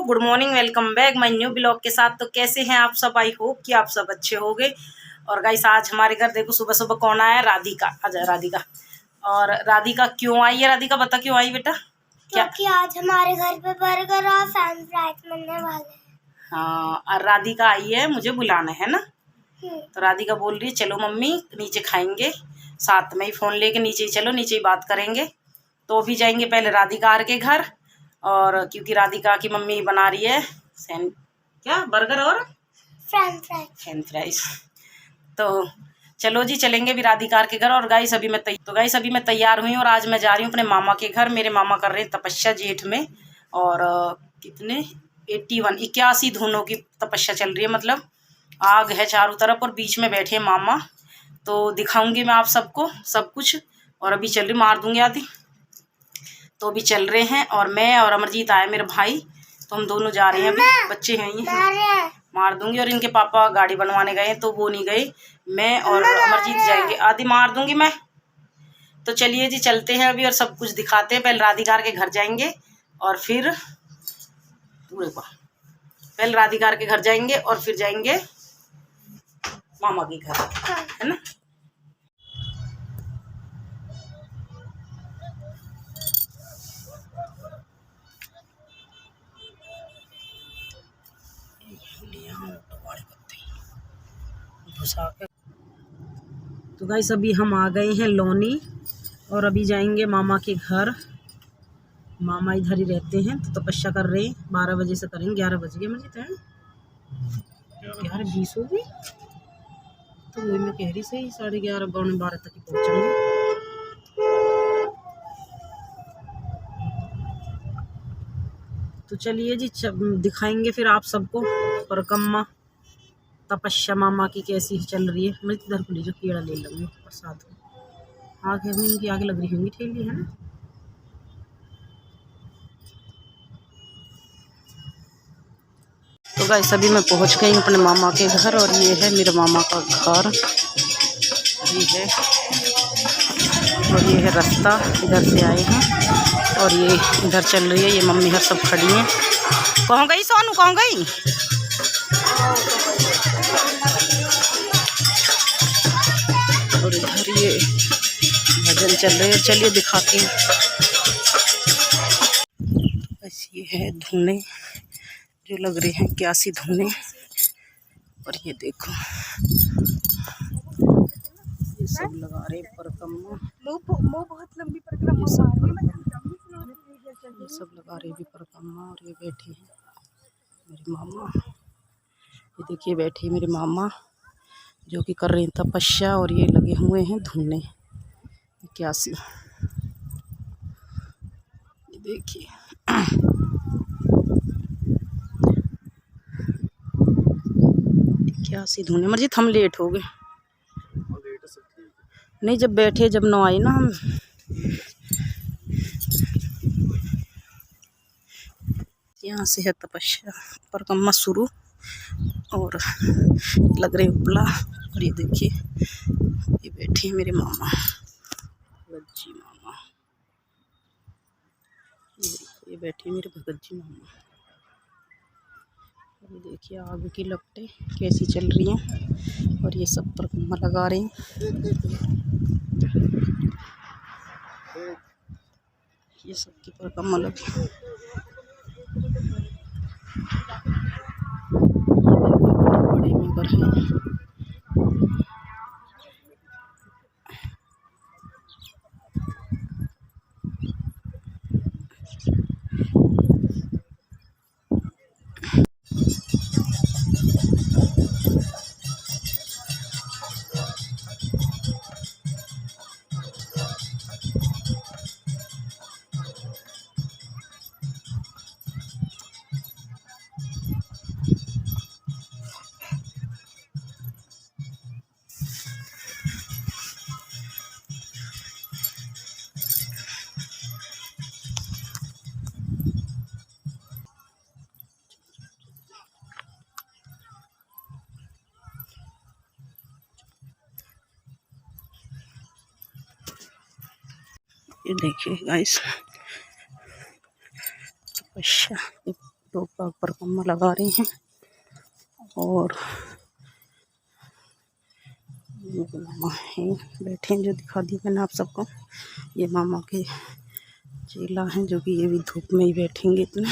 Good morning, welcome back my new blog के साथ। तो कैसे हैं आप सब? आई होप कि आप सब अच्छे होंगे। और गाइस आज हमारे घर देखो सुबह सुबह कौन आया? राधिका। आजा राधिका। और राधिका क्यों आई है? राधिका बता क्यों आई बेटा? क्योंकि आज हमारे घर पे बर्गर और फ्रेंच फ्राइज बनने वाले हैं। हाँ, और राधिका आई है मुझे बुलाना है ना। तो राधिका बोल रही है चलो मम्मी नीचे खाएंगे, साथ में ही फ़ोन लेके नीचे ही चलो, नीचे ही बात करेंगे। तो अभी जाएंगे पहले राधिका के घर, और क्योंकि राधिका की मम्मी बना रही है क्या बर्गर और फ्रेंच फ्राइज। तो चलो जी चलेंगे भी राधिका के घर। और गाइस अभी मैं तैयार हुई और आज मैं जा रही हूँ अपने मामा के घर। मेरे मामा कर रहे हैं तपस्या जेठ में, और कितने 81 धुनों की तपस्या चल रही है। मतलब आग है चारों तरफ और बीच में बैठे हैं मामा। तो दिखाऊंगी मैं आप सबको सब कुछ। और अभी चल रही, मार दूंगी आदि। तो अभी चल रहे हैं और मैं और अमरजीत आए मेरे भाई, तो हम दोनों जा रहे हैं। अभी बच्चे हैं ये, मार दूंगी। और इनके पापा गाड़ी बनवाने गए तो वो नहीं गए, मैं और अमरजीत जाएंगे। आदि मार दूंगी मैं। तो चलिए जी चलते हैं अभी और सब कुछ दिखाते हैं। पहले राधिका के घर जाएंगे और फिर पहले राधिका के घर जाएंगे और फिर जाएंगे मामा के घर, है ना। तो गाइस अभी हम आ गए हैं लोनी और अभी जाएंगे मामा के घर। मामा इधर ही रहते हैं तो तपस्या कर रहे हैं। 12 बजे से करेंगे, 11 बज गए मुझे, 11:20 हो गई। तो वही मैं कह रही सही 11:30 पौने 12 तक ही पहुँचेंगे। तो चलिए जी दिखाएंगे फिर आप सबको परिक्रमा तपस्या मामा की कैसी चल रही है। मैं इधर को लीजिए, कीड़ा ले लूँगी प्रसाद में। आगे इनकी आगे लग रही होंगी ठेली, है ना। तो गाइस अभी मैं पहुंच गई हूँ अपने मामा के घर, और ये है मेरे मामा का घर, ये है। और ये है रास्ता, इधर से आए हैं और ये इधर चल रही है। ये मम्मी हर सब खड़ी हैं। कहाँ गई सोनू, कहाँ गई? और इधर ये भजन चल रहे हैं, चलिए दिखाती हूँ। बस ये है धुने जो लग रहे हैं, 81 धुने। और ये देखो ये सब लगा रहे परिक्रमा, बहुत लंबी परिक्रमा, ये सब लगा रहे भी परिक्रमा। और ये बैठे हैं मेरे मामा, ये देखिए बैठे मेरे मामा जो कि कर रहे हैं तपस्या। और ये लगे हुए हैं धुने 81, ये देखिए। 81 धुने। मर्जी हम लेट हो गए, नहीं जब बैठे, जब न आई ना हम। यहाँ से है तपस्या परिक्रमा शुरू, और लग रहे उपला। और ये देखिए ये बैठे हैं मेरे मामा, भगत जी मामा। ये बैठे मेरे भगत जी मामा। ये देखिए आग की लपटें कैसी चल रही हैं, और ये सब परिक्रमा लगा रहे हैं। ये सब की परिक्रमा लगी। बड़े में कर हैं। ये देखिए गाइस तपस्या लोग बाग परिक्रमा लगा रहे हैं। और मेरे मामा हैं बैठे हैं, जो दिखा दी मैंने आप सबको। ये मामा के चेला हैं, जो कि ये भी धूप में ही बैठेंगे इतना।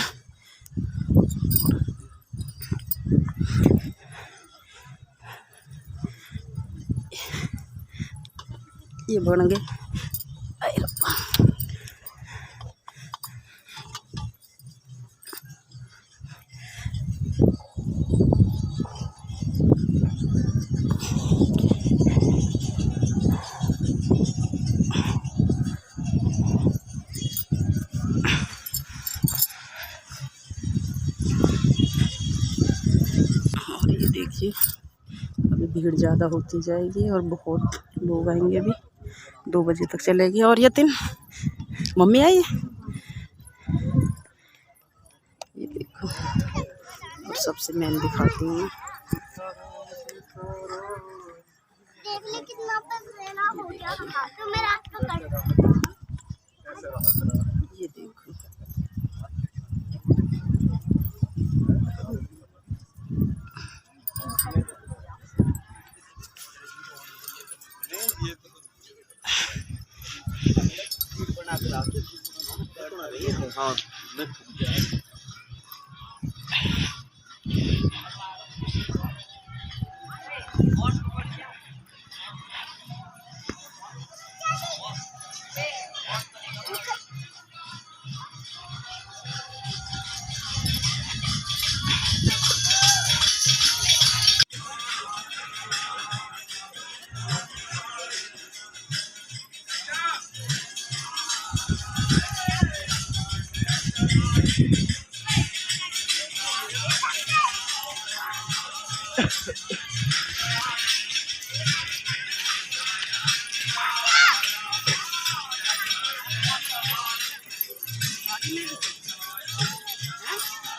ये बन गए। और ये देखिए अभी भीड़ ज़्यादा होती जाएगी और बहुत लोग आएंगे। अभी 2 बजे तक चलेगी। और यतिन मम्मी आई है, ये देखो। और सबसे मेन दिखाती हूँ मैं। कितना हो गया तो मैं रात को कर। ये देखो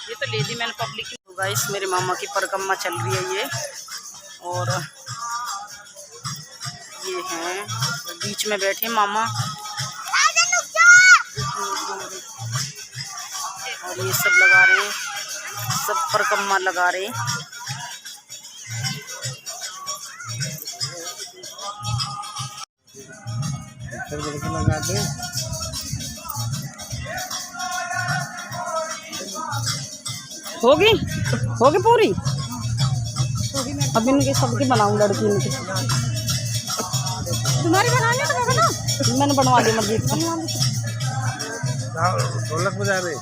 ये तो लेडी मैन पब्लिक गाइस, मेरे मामा की परिक्रमा चल रही है ये। और ये हैं बीच में बैठे मामा, और ये सब लगा रहे हैं, सब परिक्रमा लगा रहे हैं। लगा दे। होगी पूरी। अब इनके सबकी बनाऊं, लड़की इनकी। तुम्हारी बनानी है तो मैं बना। मैंने बनवा दी मस्जिद का। ढोलक बजा रहे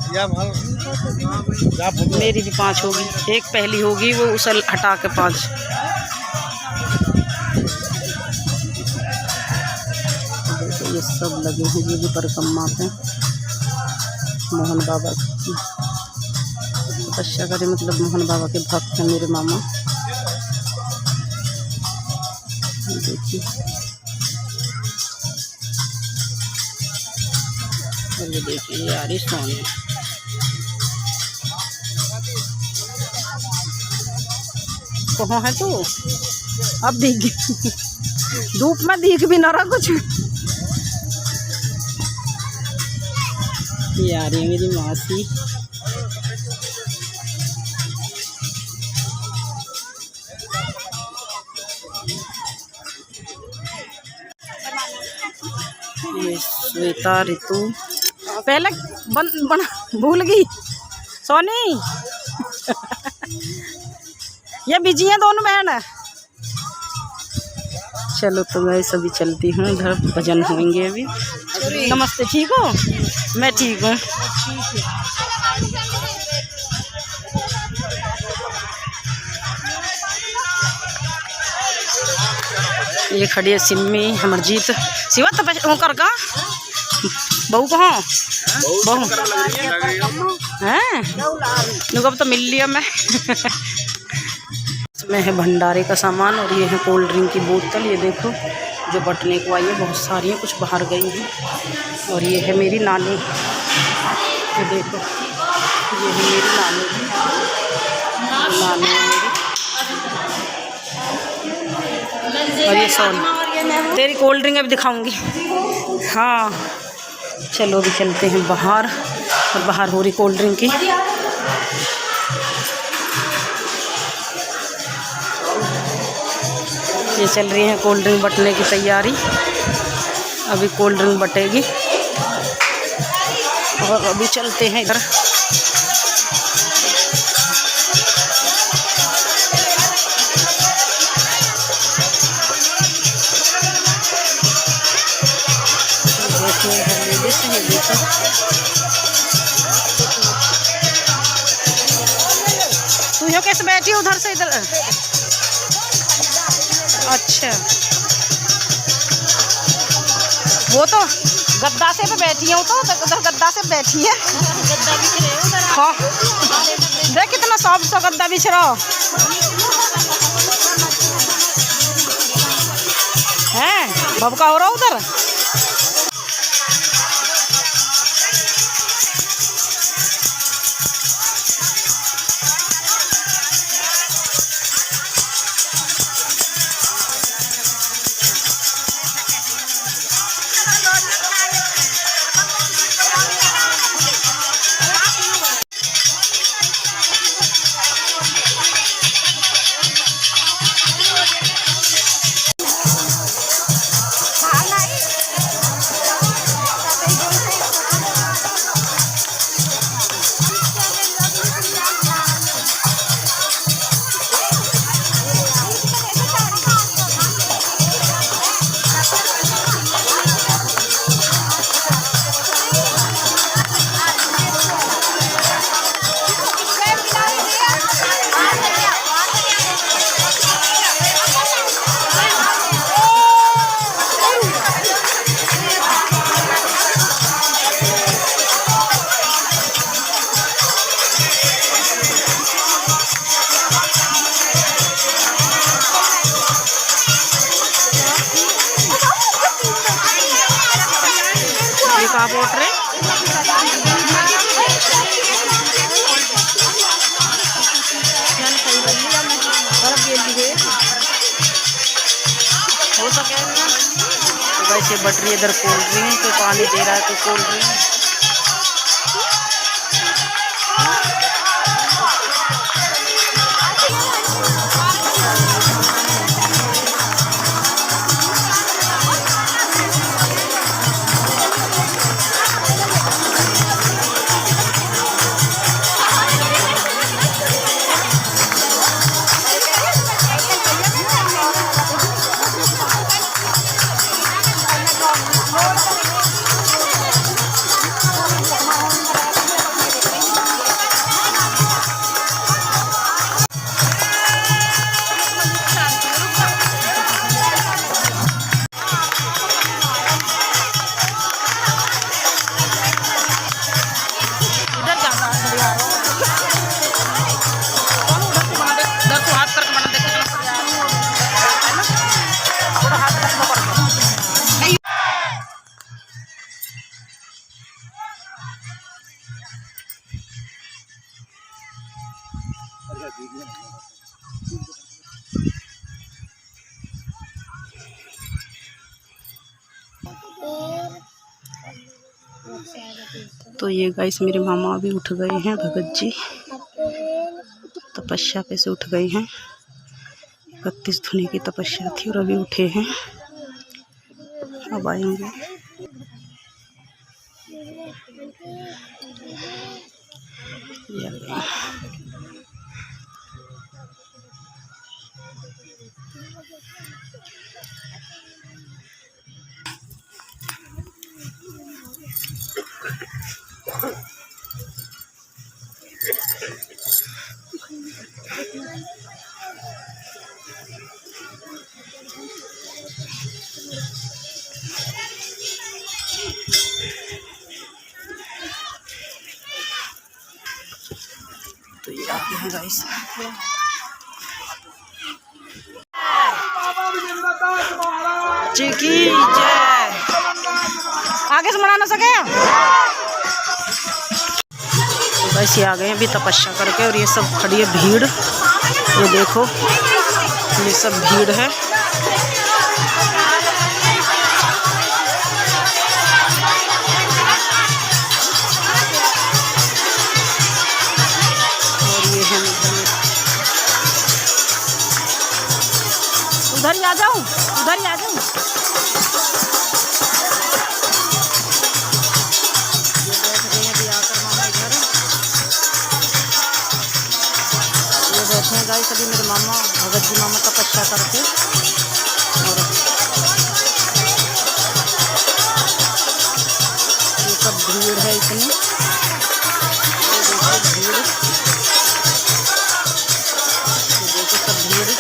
मेरी भी 5 होगी, एक पहली होगी, वो उसे हटा के 5। ये सब लगे हैं, ये भी परिक्रमा पे मोहन बाबा की तपस्या करे, मतलब मोहन बाबा के भक्त हैं मेरे मामा। देखिए ये देखिए यार, ये सोने कहाँ है तू? अब दिख धूप में दिख भी ना रहा कुछ। ये आ रही है मेरी मासी। ये श्वेता, ऋतु पहले बना भूल गई सोनी। ये बिजी हैं दोनों बहन। चलो तो मैं सभी चलती हूँ, इधर भजन होंगे अभी। नमस्ते, ठीक हो? मैं ठीक हूँ। ये खड़ी है सिम्मी अमरजीत। शिवा तब कर का बहू कहाँ? बहू हैं अब तो मिल लिया मैं। इसमें है भंडारे का सामान, और ये है कोल्ड ड्रिंक की बोतल। ये देखो जो बटने को आई है, बहुत सारी हैं, कुछ बाहर गई हैं। और ये है मेरी नानी, ये देखो ये है मेरी नानी है मेरी। और ये सोनी, तेरी कोल्ड ड्रिंक अभी दिखाऊंगी। हाँ चलो अभी चलते हैं बाहर, और बाहर हो रही कोल्ड ड्रिंक की। ये चल रही है कोल्ड ड्रिंक बटने की तैयारी। अभी कोल्ड ड्रिंक बटेगी और अभी चलते हैं इधर। तू यो कैसे बैठी है उधर से इधर? अच्छा, वो तो गद्दा से पे बैठी है, वो तो उधर गद्दा से बैठी है। हाँ देख कितना सॉफ्ट सा गद्दा बिछ रहा है, भबका हो रहा उधर। कहाँ बोट रहे हो सके ना। वैसे बट रही है इधर कोल्ड ड्रिंक, तो पानी दे रहा है तो कोल्ड ड्रिंक। तो ये गाइस मेरे मामा अभी उठ गए हैं, भगत जी तपस्या पे से उठ गए हैं। 31 धुनी की तपस्या थी और अभी उठे हैं, अब आएंगे। तो ये आगे हैं गाइस। जी की जय। आगे से मना ना सके। तो गाइस ये आ गए अभी तपस्या करके, और ये सब खड़ी है भीड़, ये देखो ये सब भीड़ है। उधर ही आ जाऊं, उधर ही आ जाऊं। ये बैठ गए हैं अभी आकर मामा घर। ये बैठे हैं गाइस अभी मेरे मामा, भगत जी मामा तपस्या करके। और ये सब भीड़ है इतनी, ये देखो भीड़, ये देखो सब भीड़।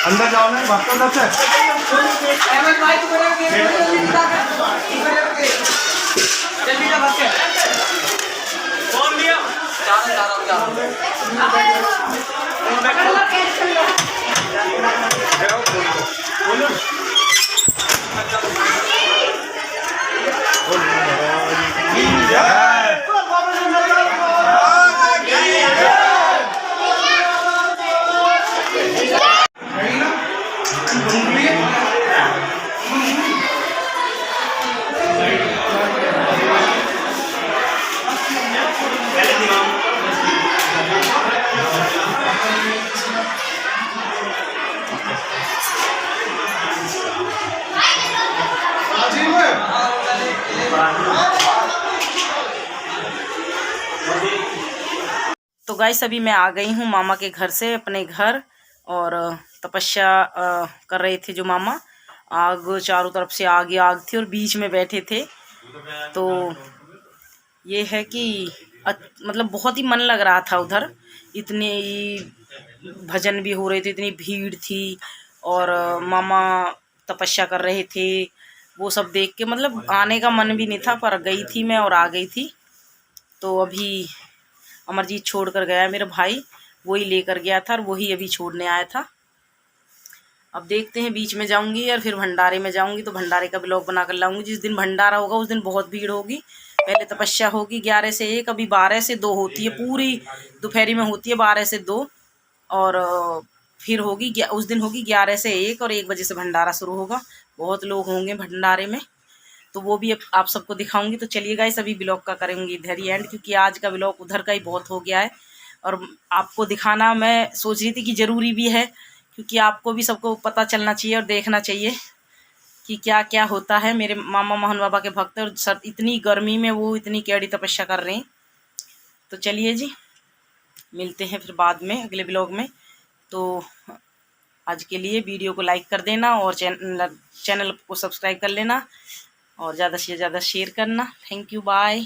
अंदर जाओ ना, बात करना है। तो गाइस अभी मैं आ गई हूँ मामा के घर से अपने घर, और तपस्या कर रहे थे जो मामा, आग चारों तरफ से आग ही आग थी और बीच में बैठे थे। तो ये है कि मतलब बहुत ही मन लग रहा था उधर, इतने भजन भी हो रहे थे, इतनी भीड़ थी और मामा तपस्या कर रहे थे। वो सब देख के मतलब आने का मन भी नहीं था, पर गई थी मैं और आ गई थी। तो अभी अमरजीत छोड़ कर गया मेरा भाई, वही लेकर गया था और वही अभी छोड़ने आया था। अब देखते हैं, बीच में जाऊंगी और फिर भंडारे में जाऊंगी, तो भंडारे का ब्लॉग बना कर लाऊंगी। जिस दिन भंडारा होगा उस दिन बहुत भीड़ होगी। पहले तपस्या होगी 11 से 1, अभी 12 से 2 होती है, पूरी दोपहरी में होती है 12 से 2। और फिर होगी उस दिन होगी 11 से 1 और 1 बजे से भंडारा शुरू होगा। बहुत लोग होंगे भंडारे में, तो वो भी आप सबको दिखाऊंगी। तो चलिए गाइस, अभी ब्लॉग का करेंगे इधर ही एंड, क्योंकि आज का ब्लॉग उधर का ही बहुत हो गया है और आपको दिखाना मैं सोच रही थी कि ज़रूरी भी है, क्योंकि आपको भी सबको पता चलना चाहिए और देखना चाहिए कि क्या क्या होता है। मेरे मामा मोहन बाबा के भक्त और सर इतनी गर्मी में वो इतनी कैडी तपस्या कर रहे हैं। तो चलिए जी, मिलते हैं फिर बाद में अगले ब्लॉग में। तो आज के लिए वीडियो को लाइक कर देना और चैनल को सब्सक्राइब कर लेना और ज़्यादा से ज़्यादा शेयर करना। Thank you, bye.